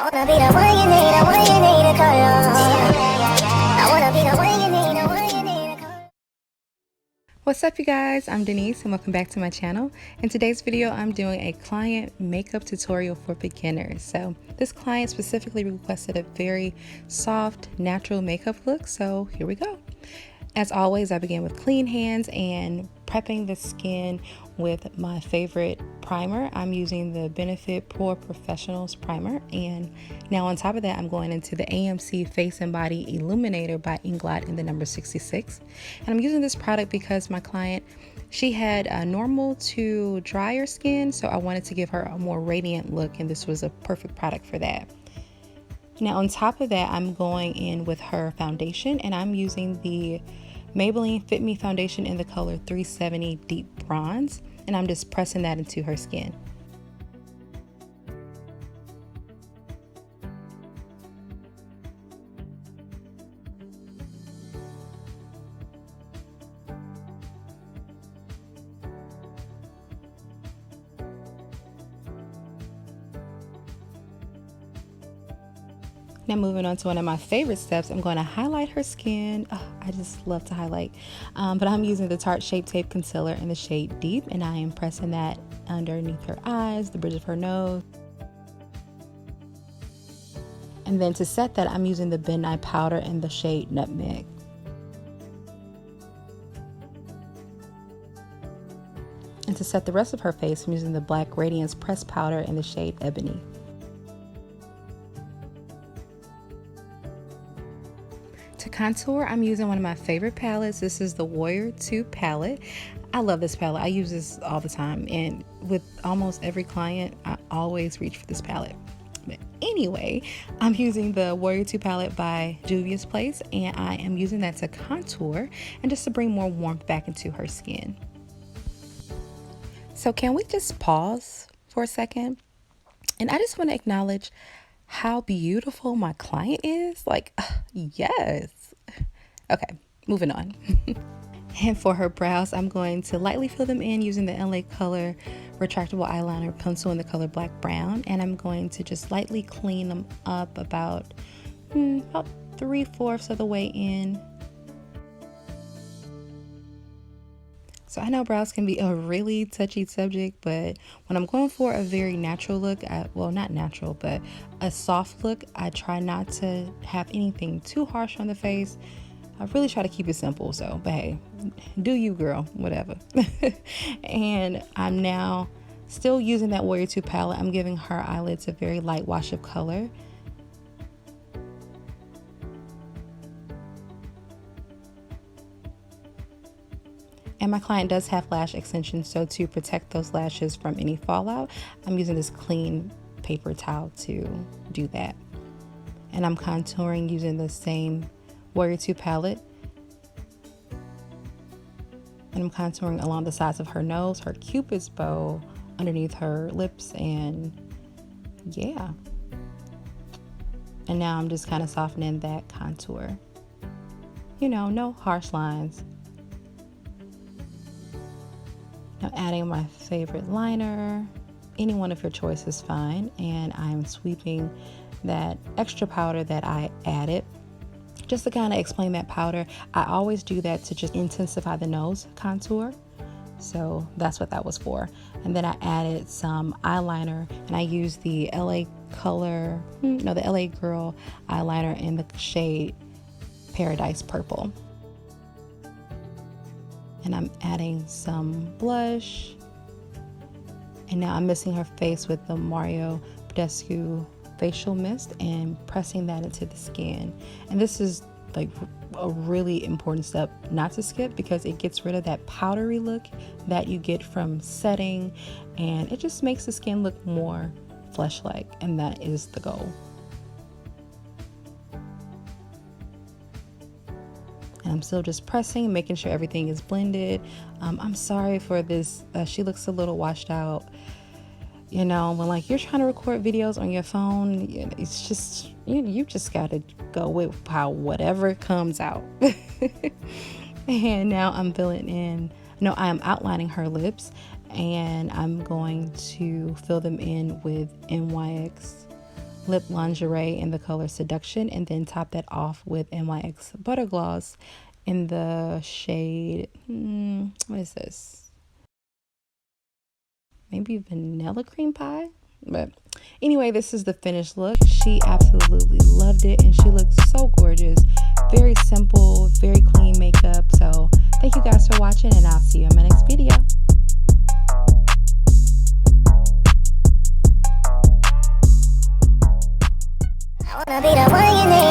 wanna be the one you need, the one you need to call on. I wanna be the one you need, the one you need to call on. What's up, you guys? I'm Denise and welcome back to my channel. In today's video, I'm doing a client makeup tutorial for beginners. So this client specifically requested a very soft, natural makeup look, so here we go. As always, I begin with clean hands and prepping the skin with my favorite primer. I'm using the Benefit Pro Professionals primer, and now on top of that, I'm going into the AMC Face and Body Illuminator by Inglot in the number 66. And I'm using this product because my client, she had a normal to drier skin, so I wanted to give her a more radiant look, and this was a perfect product for that. Now on top of that, I'm going in with her foundation, and I'm using the Maybelline Fit Me foundation in the color 370 Deep Bronze, and I'm just pressing that into her skin. Now moving on to one of my favorite steps, I'm going to highlight her skin. Oh, I just love to highlight, but I'm using the Tarte Shapetape concealer in the shade Deep, and I am pressing that underneath her eyes, the bridge of her nose. And then to set that, I'm using the Ben Nye powder in the shade Nutmeg. And to set the rest of her face, I'm using the Black Radiance pressed powder in the shade Ebony. To contour, I'm using one of my favorite palettes. This is the Warrior 2 palette. I love this palette. I use this all the time, and with almost every client, I always reach for this palette. But anyway, I'm using the Warrior 2 palette by Juvia's Place, and I am using that to contour and just to bring more warmth back into her skin. So can we just pause for a second? And I just want to acknowledge how beautiful my client is. Like, yes. Okay, moving on. And for her brows, I'm going to lightly fill them in using the L.A. Color retractable eyeliner pencil in the color Black Brown, and I'm going to just lightly clean them up about 3/4 of the way in. So I know brows can be a really touchy subject, but when I'm going for a very natural look, well, not natural, but a soft look, I try not to have anything too harsh on the face. I really try to keep it simple, so, but hey, do you, girl, whatever. And I'm now still using that Warrior 2 palette. I'm giving her eyelids a very light wash of color. And my client does have lash extensions, so to protect those lashes from any fallout, I'm using this clean paper towel to do that. And I'm contouring using the same Warrior 2 palette. And I'm contouring along the sides of her nose, her cupid's bow, underneath her lips, and yeah. And now I'm just kind of softening that contour. You know, no harsh lines. Now adding my favorite liner, any one of your choice is fine, and I'm sweeping that extra powder that I added. Just to kind of explain that powder, I always do that to just intensify the nose contour, so that's what that was for. And then I added some eyeliner, and I used the L.A. Color, the L.A. Girl eyeliner in the shade Paradise Purple. And I'm adding some blush, and now I'm missing her face with the Badesu facial mist and pressing that into the skin. And this is like a really important step not to skip, because it gets rid of that powdery look that you get from setting, and it just makes the skin look more flesh-like, and that is the goal. And I'm still just pressing, making sure everything is blended. I'm sorry for this. She looks a little washed out. You know, when like you're trying to record videos on your phone, it's just, you just gotta go with how whatever comes out. And now I'm filling in, no, I am outlining her lips, and I'm going to fill them in with NYX lip lingerie in the color Seduction, and then top that off with NYX Butter Gloss in the shade, what is this? Maybe Vanilla Cream Pie? But anyway, this is the finished look. She absolutely loved it, and she looks so gorgeous. Very simple, very clean makeup. So thank you guys for watching, and I'll see you in my next video. I wanna be the one you need.